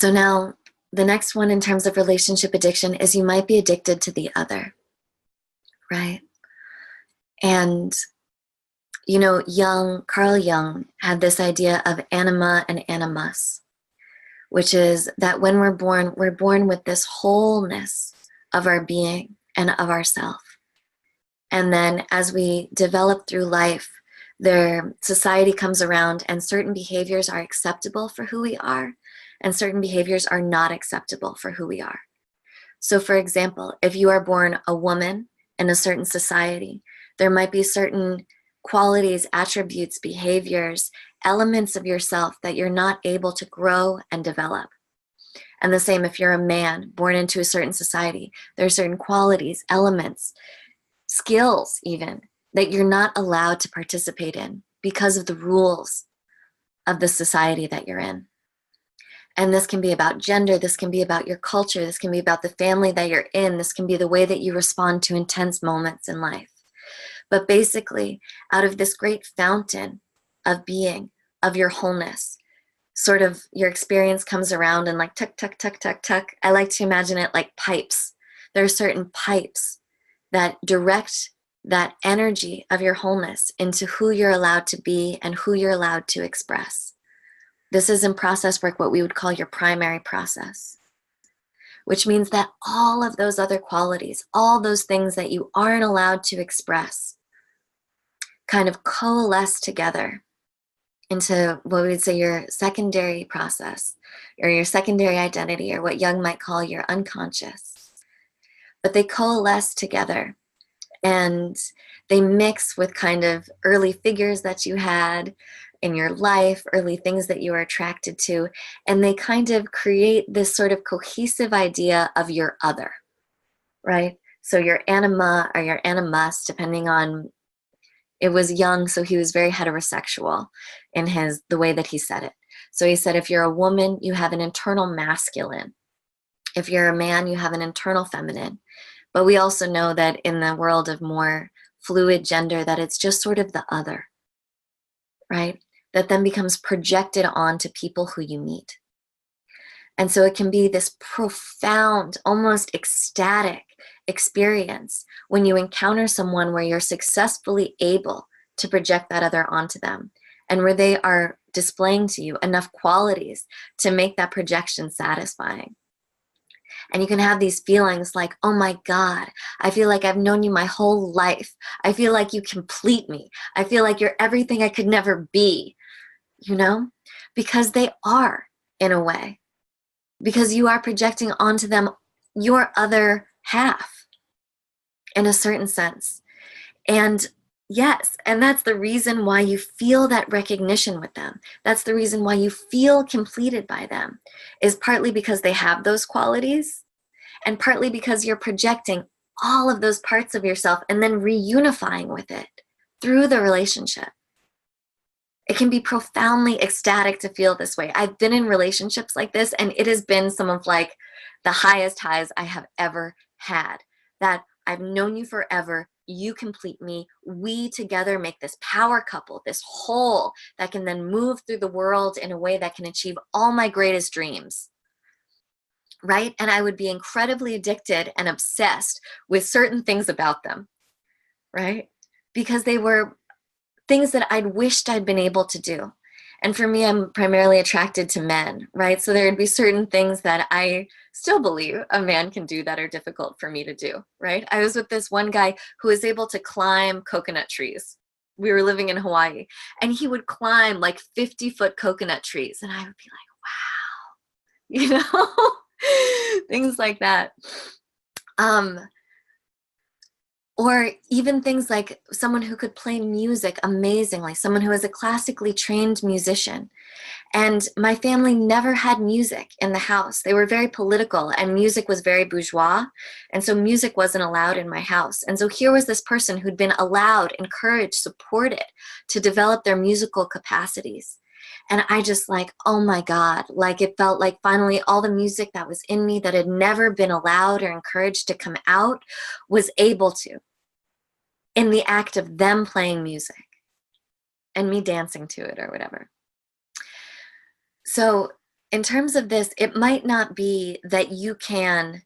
So now the next one in terms of relationship addiction is you might be addicted to the other, right? And Carl Jung had this idea of anima and animus, which is that when we're born with this wholeness of our being and of ourself. And then as we develop through life, society comes around and certain behaviors are acceptable for who we are, and certain behaviors are not acceptable for who we are. So for example, if you are born a woman in a certain society, there might be certain qualities, attributes, behaviors, elements of yourself that you're not able to grow and develop. And the same if you're a man born into a certain society, there are certain qualities, elements, skills even, that you're not allowed to participate in because of the rules of the society that you're in. And this can be about gender, this can be about your culture, this can be about the family that you're in, this can be the way that you respond to intense moments in life. But basically, out of this great fountain of being, of your wholeness, sort of your experience comes around and like tuck, tuck, tuck, tuck, tuck. I like to imagine it like pipes. There are certain pipes that direct that energy of your wholeness into who you're allowed to be and who you're allowed to express. This is in process work what we would call your primary process, which means that all of those other qualities, all those things that you aren't allowed to express, kind of coalesce together into what we would say your secondary process or your secondary identity, or what Jung might call your unconscious. But they coalesce together and they mix with kind of early figures that you had in your life, early things that you were attracted to, and they kind of create this sort of cohesive idea of your other, right? So your anima or your animus, depending on, it was Jung, so he was very heterosexual in the way that he said it. So he said, if you're a woman, you have an internal masculine. If you're a man, you have an internal feminine. But we also know that in the world of more fluid gender, that it's just sort of the other, right? That then becomes projected onto people who you meet. And so it can be this profound, almost ecstatic experience when you encounter someone where you're successfully able to project that other onto them, and where they are displaying to you enough qualities to make that projection satisfying. And you can have these feelings like, oh my God, I feel like I've known you my whole life. I feel like you complete me. I feel like you're everything I could never be, because they are, in a way, because you are projecting onto them your other half in a certain sense. And yes, and that's the reason why you feel that recognition with them. That's the reason why you feel completed by them, is partly because they have those qualities, and partly because you're projecting all of those parts of yourself and then reunifying with it through the relationship. It can be profoundly ecstatic to feel this way. I've been in relationships like this, and it has been some of like the highest highs I have ever had. That I've known you forever, you complete me, we together make this power couple, this whole that can then move through the world in a way that can achieve all my greatest dreams, right? And I would be incredibly addicted and obsessed with certain things about them, right? Because they were things that I'd wished I'd been able to do. And for me, I'm primarily attracted to men, right? So there would be certain things that I still believe a man can do that are difficult for me to do, right? I was with this one guy who was able to climb coconut trees. We were living in Hawaii, and he would climb like 50-foot coconut trees. And I would be like, wow, things like that. Or even things like someone who could play music amazingly, someone who is a classically trained musician. And my family never had music in the house. They were very political, and music was very bourgeois. And so music wasn't allowed in my house. And so here was this person who'd been allowed, encouraged, supported to develop their musical capacities. And I just like, oh my God, like it felt like finally all the music that was in me that had never been allowed or encouraged to come out was able to, in the act of them playing music and me dancing to it or whatever. So in terms of this, it might not be that you can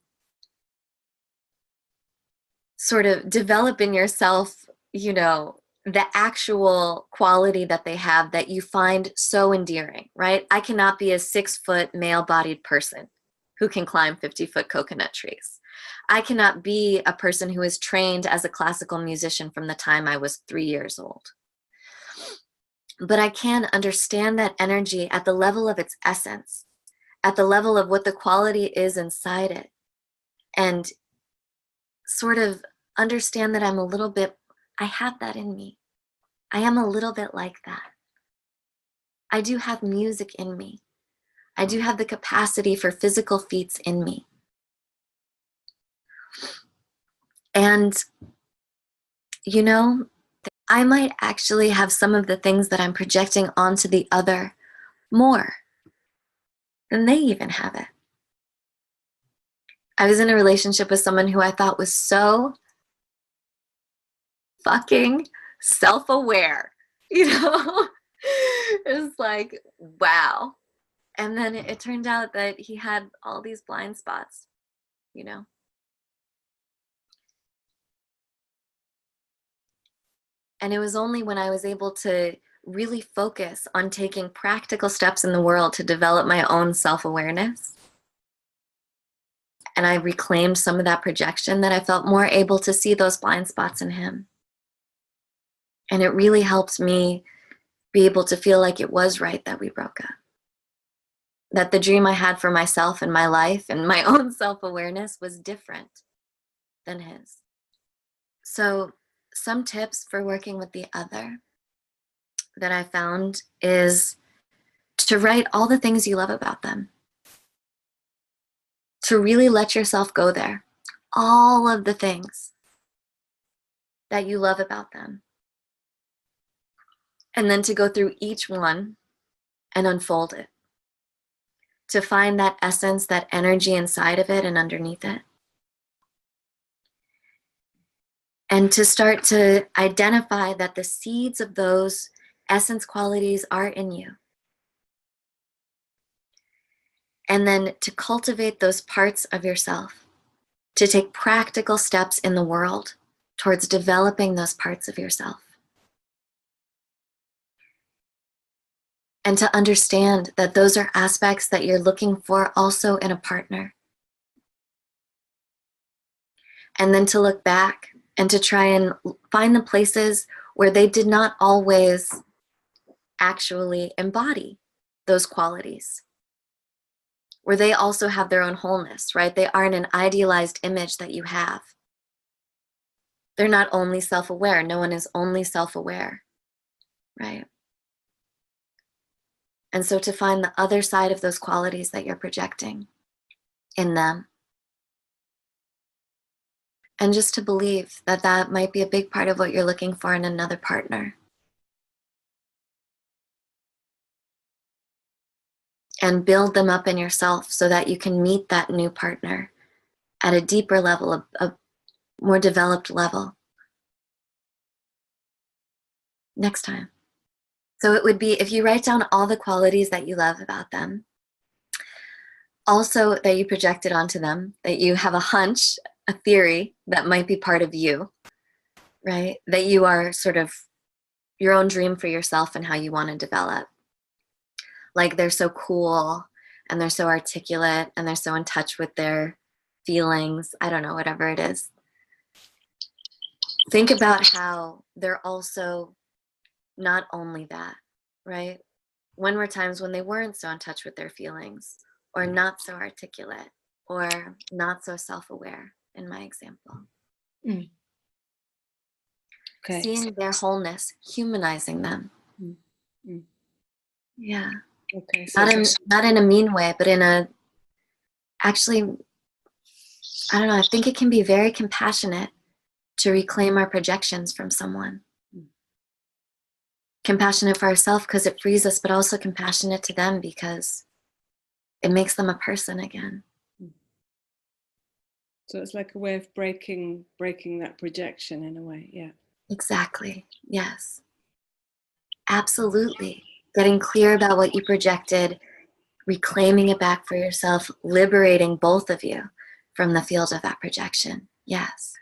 sort of develop in yourself, you know, the actual quality that they have that you find so endearing, right? I cannot be a 6-foot male bodied person who can climb 50-foot coconut trees. I cannot be a person who is trained as a classical musician from the time I was 3 years old. But I can understand that energy at the level of its essence, at the level of what the quality is inside it, and sort of understand that I'm a little bit, I have that in me. I am a little bit like that. I do have music in me. I do have the capacity for physical feats in me. And, you know, I might actually have some of the things that I'm projecting onto the other more than they even have it. I was in a relationship with someone who I thought was so fucking self-aware, you know? It was like, wow. And then it turned out that he had all these blind spots, you know? And it was only when I was able to really focus on taking practical steps in the world to develop my own self-awareness, and I reclaimed some of that projection, that I felt more able to see those blind spots in him. And it really helped me be able to feel like it was right that we broke up. That the dream I had for myself and my life and my own self-awareness was different than his. So some tips for working with the other that I found is to write all the things you love about them. To really let yourself go there. All of the things that you love about them. And then to go through each one and unfold it. To find that essence, that energy inside of it and underneath it. And to start to identify that the seeds of those essence qualities are in you. And then to cultivate those parts of yourself. To take practical steps in the world towards developing those parts of yourself. And to understand that those are aspects that you're looking for also in a partner. And then to look back and to try and find the places where they did not always actually embody those qualities. Where they also have their own wholeness, right? They aren't an idealized image that you have. They're not only self-aware. No one is only self-aware, right? And so to find the other side of those qualities that you're projecting in them. And just to believe that that might be a big part of what you're looking for in another partner. And build them up in yourself so that you can meet that new partner at a deeper level, a more developed level next time. So it would be, if you write down all the qualities that you love about them, also that you projected onto them, that you have a hunch, a theory that might be part of you, right? That you are sort of your own dream for yourself and how you want to develop. Like they're so cool and they're so articulate and they're so in touch with their feelings. I don't know, whatever it is. Think about how they're also not only that, right? When were times when they weren't so in touch with their feelings, or not so articulate, or not so self-aware, in my example? Mm. Okay. Seeing their wholeness, humanizing them. Mm. Mm. Yeah. Okay. So not in a mean way, but in a, actually, I don't know, I think it can be very compassionate to reclaim our projections from someone. Compassionate for ourselves because it frees us, but also compassionate to them because it makes them a person again. So it's like a way of breaking that projection in a way, yeah. Exactly, yes. Absolutely. Getting clear about what you projected, reclaiming it back for yourself, liberating both of you from the field of that projection. Yes.